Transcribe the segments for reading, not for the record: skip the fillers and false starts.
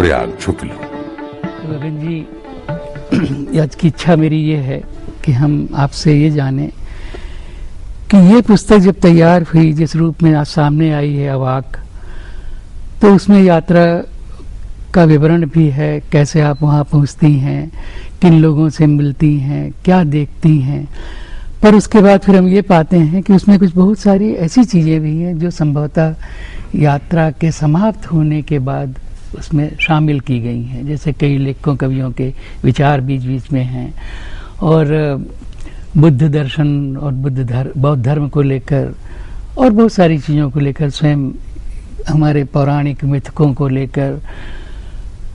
प्रयाग शुक्ल। गगन जी, आज की इच्छा मेरी ये है कि हम आपसे ये जाने कि ये पुस्तक जब तैयार हुई, जिस रूप में आज सामने आई है अवाक, तो उसमें यात्रा का विवरण भी है, कैसे आप वहाँ पहुँचती हैं, किन लोगों से मिलती हैं, क्या देखती हैं। पर उसके बाद फिर हम ये पाते हैं कि उसमें कुछ बहुत सारी ऐसी चीज़ें भी हैं जो संभवतः यात्रा के समाप्त होने के बाद उसमें शामिल की गई हैं। जैसे कई लेखकों कवियों के विचार बीच बीच में हैं, और बुद्ध दर्शन और बौद्ध धर्म को लेकर और बहुत सारी चीज़ों को लेकर, स्वयं हमारे पौराणिक मिथकों को लेकर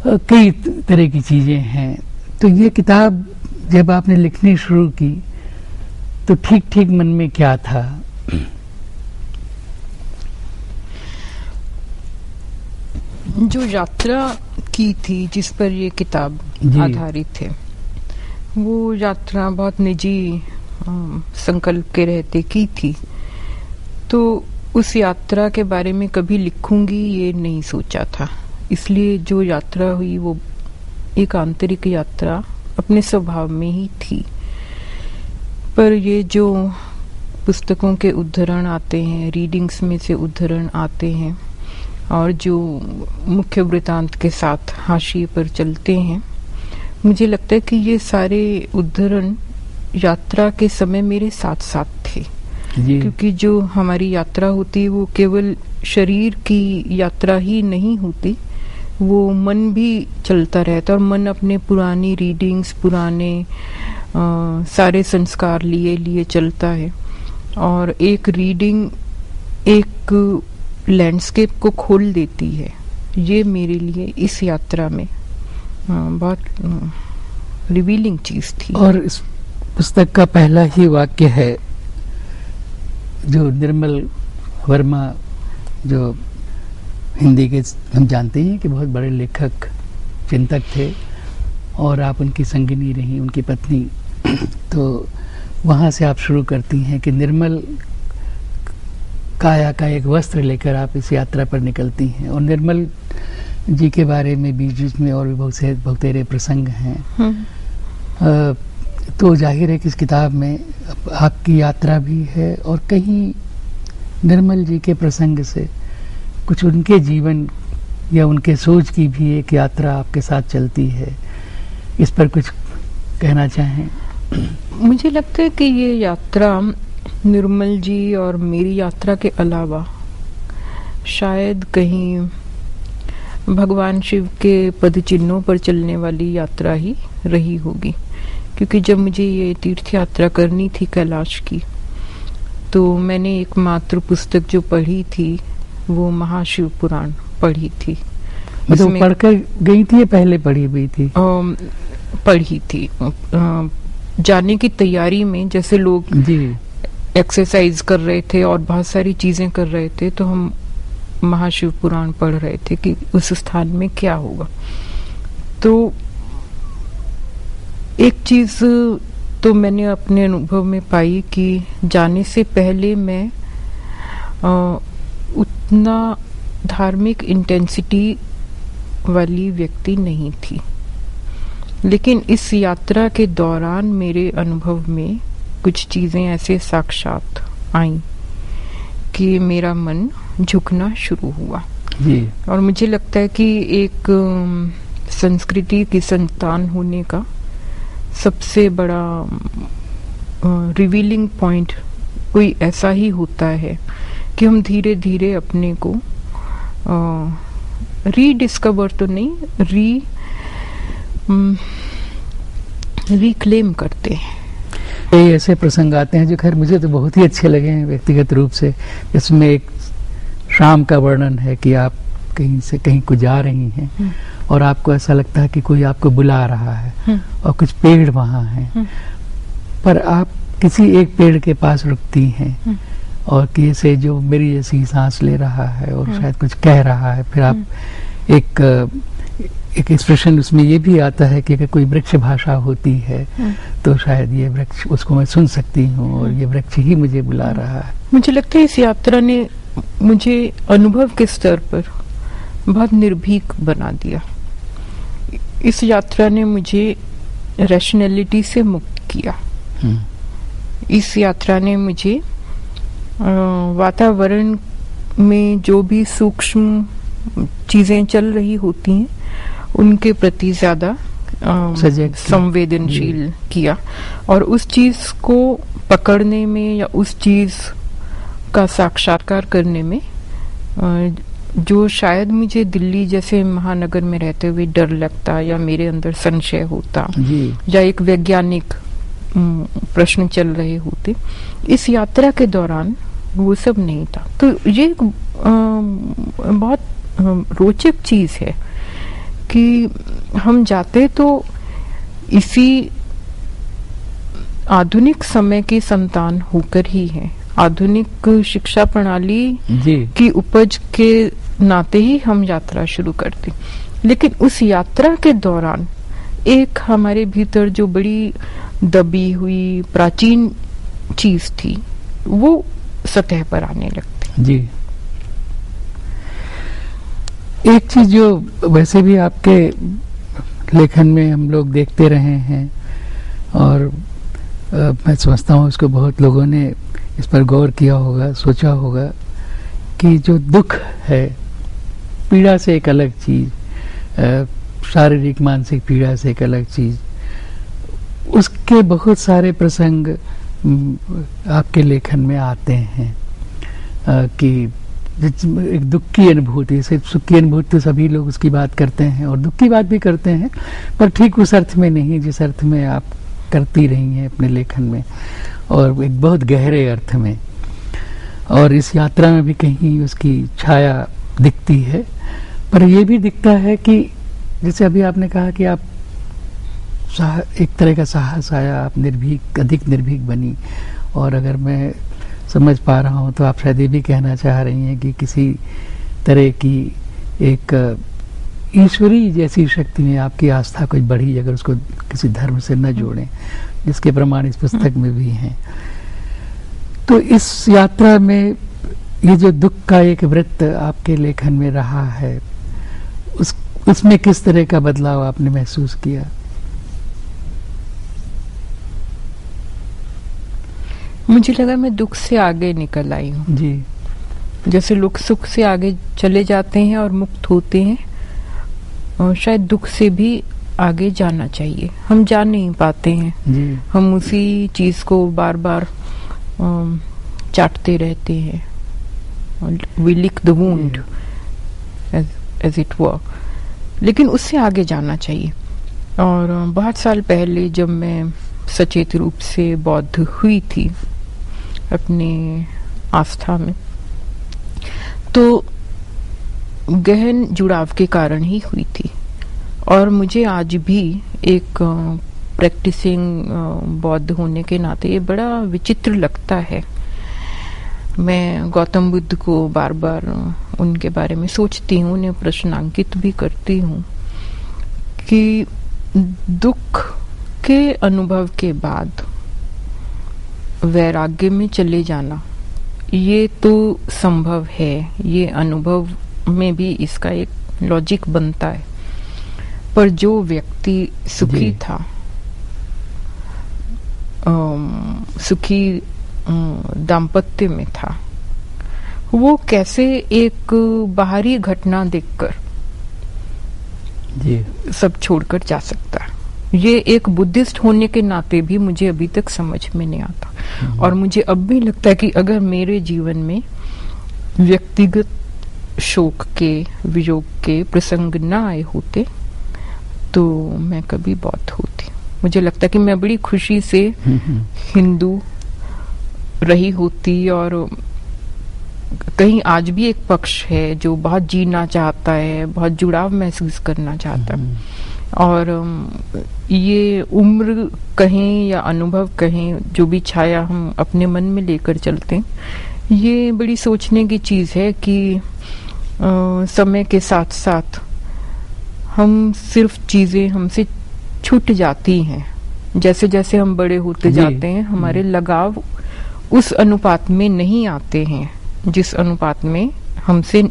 कई तरह की चीज़ें हैं। तो ये किताब जब आपने लिखनी शुरू की तो ठीक ठीक मन में क्या था? जो यात्रा की थी जिस पर ये किताब आधारित है, वो यात्रा बहुत निजी संकल्प के रहते की थी। तो उस यात्रा के बारे में कभी लिखूंगी ये नहीं सोचा था। इसलिए जो यात्रा हुई वो एक आंतरिक यात्रा अपने स्वभाव में ही थी। पर ये जो पुस्तकों के उद्धरण आते हैं, रीडिंग्स में से उद्धरण आते हैं, और जो मुख्य वृत्तांत के साथ हाशिए पर चलते हैं, मुझे लगता है कि ये सारे उद्धरण यात्रा के समय मेरे साथ साथ थे। क्योंकि जो हमारी यात्रा होती है वो केवल शरीर की यात्रा ही नहीं होती, वो मन भी चलता रहता है, और मन अपने पुरानी रीडिंग्स, पुराने सारे संस्कार लिए लिए चलता है। और एक रीडिंग एक लैंडस्केप को खोल देती है। ये मेरे लिए इस यात्रा में बहुत रिवीलिंग चीज थी। और इस पुस्तक का पहला ही वाक्य है जो निर्मल वर्मा, जो हिंदी के हम जानते हैं कि बहुत बड़े लेखक चिंतक थे, और आप उनकी संगिनी रही, उनकी पत्नी। तो वहाँ से आप शुरू करती हैं कि निर्मल काया का एक वस्त्र लेकर आप इस यात्रा पर निकलती हैं। और निर्मल जी के बारे में बीच बीच में और भी बहुत तेरे प्रसंग हैं। तो जाहिर है कि इस किताब में आपकी यात्रा भी है, और कहीं निर्मल जी के प्रसंग से कुछ उनके जीवन या उनके सोच की भी एक यात्रा आपके साथ चलती है। इस पर कुछ कहना चाहें? मुझे लगता है कि ये यात्रा निर्मल जी और मेरी यात्रा के अलावा शायद कहीं भगवान शिव के पद चिन्हों पर चलने वाली यात्रा ही रही होगी। क्योंकि जब मुझे ये तीर्थ यात्रा करनी थी कैलाश की, तो मैंने एकमात्र पुस्तक जो पढ़ी थी वो महाशिव पुराण पढ़ी थी। मतलब पढ़कर गई थी या पहले पढ़ी हुई थी? पढ़ी थी। जाने की तैयारी में जैसे लोग एक्सरसाइज कर रहे थे और बहुत सारी चीजें कर रहे थे, तो हम महाशिव पुराण पढ़ रहे थे कि उस स्थान में क्या होगा। तो एक चीज तो मैंने अपने अनुभव में पाई कि जाने से पहले मैं उतना धार्मिक इंटेंसिटी वाली व्यक्ति नहीं थी, लेकिन इस यात्रा के दौरान मेरे अनुभव में कुछ चीजें ऐसे साक्षात आईं कि मेरा मन झुकना शुरू हुआ। और मुझे लगता है कि एक संस्कृति की संतान होने का सबसे बड़ा रिवीलिंग पॉइंट कोई ऐसा ही होता है कि हम धीरे धीरे अपने को रीडिस्कवर तो नहीं, रिक्लेम करते हैं। कई ऐसे प्रसंग आते हैं जो खैर मुझे तो बहुत ही अच्छे लगे हैं व्यक्तिगत रूप से। इसमें एक शाम का वर्णन है कि आप कहीं से कहीं को जा रही हैं और आपको ऐसा लगता है कि कोई आपको बुला रहा है, और कुछ पेड़ वहाँ हैं, पर आप किसी एक पेड़ के पास रुकती हैं और कैसे जो मेरी जैसी सांस ले रहा है और शायद कुछ कह रहा है। फिर आप एक एक्सप्रेशन उसमें ये भी आता है कि अगर कोई वृक्ष भाषा होती है तो शायद ये वृक्ष, उसको मैं सुन सकती हूँ और ये वृक्ष ही मुझे बुला रहा है। मुझे लगता है इस यात्रा ने मुझे अनुभव के स्तर पर बहुत निर्भीक बना दिया। इस यात्रा ने मुझे रैशनैलिटी से मुक्त किया। इस यात्रा ने मुझे वातावरण में जो भी सूक्ष्म चीजें चल रही होती हैं उनके प्रति ज्यादा संवेदनशील किया, और उस चीज को पकड़ने में या उस चीज का साक्षात्कार करने में जो शायद मुझे दिल्ली जैसे महानगर में रहते हुए डर लगता या मेरे अंदर संशय होता या एक वैज्ञानिक प्रश्न चल रहे होते, इस यात्रा के दौरान वो सब नहीं था। तो ये बहुत रोचक चीज है कि हम जाते तो इसी आधुनिक समय के संतान होकर ही हैं, आधुनिक शिक्षा प्रणाली की उपज के नाते ही हम यात्रा शुरू करते, लेकिन उस यात्रा के दौरान एक हमारे भीतर जो बड़ी दबी हुई प्राचीन चीज थी वो सतह पर आने लगती। जी, एक चीज जो वैसे भी आपके लेखन में हम लोग देखते रहे हैं और मैं समझता हूँ इसको बहुत लोगों ने इस पर गौर किया होगा, सोचा होगा कि जो दुख है, पीड़ा से एक अलग चीज, शारीरिक मानसिक पीड़ा से एक अलग चीज, उसके बहुत सारे प्रसंग आपके लेखन में आते हैं कि एक दुख की अनुभूति, सिर्फ सुख की अनुभूति तो सभी लोग उसकी बात करते हैं और दुख की बात भी करते हैं, पर ठीक उस अर्थ में नहीं जिस अर्थ में आप करती रही हैं अपने लेखन में, और एक बहुत गहरे अर्थ में। और इस यात्रा में भी कहीं उसकी छाया दिखती है, पर यह भी दिखता है कि जैसे अभी आपने कहा कि आप एक तरह का साहस आया, आप निर्भीक, अधिक निर्भीक बनी, और अगर मैं समझ पा रहा हूँ तो आप शायद ये भी कहना चाह रही हैं कि किसी तरह की एक ईश्वरीय जैसी शक्ति में आपकी आस्था कुछ बढ़ी, अगर उसको किसी धर्म से न जोड़ें, जिसके प्रमाण इस पुस्तक में भी हैं। तो इस यात्रा में ये जो दुख का एक वृत्त आपके लेखन में रहा है, उसमें किस तरह का बदलाव आपने महसूस किया? मुझे लगा मैं दुख से आगे निकल आई हूँ जी। जैसे लोग सुख से आगे चले जाते हैं और मुक्त होते हैं, और शायद दुख से भी आगे जाना चाहिए। हम जा नहीं पाते हैं जी। हम उसी चीज को बार बार चाटते रहते हैं, we lick the wound as it were, लेकिन उससे आगे जाना चाहिए। और बहुत साल पहले जब मैं सचेत रूप से बौद्ध हुई थी अपनी आस्था में, तो गहन जुड़ाव के कारण ही हुई थी, और मुझे आज भी एक प्रैक्टिसिंग बौद्ध होने के नाते ये बड़ा विचित्र लगता है। मैं गौतम बुद्ध को बार बार उनके बारे में सोचती हूँ, उन्हें प्रश्नांकित भी करती हूँ कि दुख के अनुभव के बाद वैराग्य में चले जाना ये तो संभव है, ये अनुभव में भी इसका एक लॉजिक बनता है, पर जो व्यक्ति सुखी था, सुखी दाम्पत्य में था, वो कैसे एक बाहरी घटना देखकर सब छोड़कर जा सकता है? ये एक बुद्धिस्ट होने के नाते भी मुझे अभी तक समझ में नहीं आता। और मुझे अब भी लगता है कि अगर मेरे जीवन में व्यक्तिगत शोक के, वियोग के प्रसंग ना आए होते तो मैं कभी बौद्ध होती। मुझे लगता है कि मैं बड़ी खुशी से हिंदू रही होती, और कहीं आज भी एक पक्ष है जो बहुत जीना चाहता है, बहुत जुड़ाव महसूस करना चाहता है, और ये उम्र कहें या अनुभव कहें, जो भी छाया हम अपने मन में लेकर चलते हैं, ये बड़ी सोचने की चीज है कि समय के साथ साथ हम सिर्फ चीजें हमसे छूट जाती हैं। जैसे जैसे हम बड़े होते जाते हैं, हमारे लगाव उस अनुपात में नहीं आते हैं जिस अनुपात में हमसे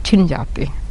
छिन जाते हैं।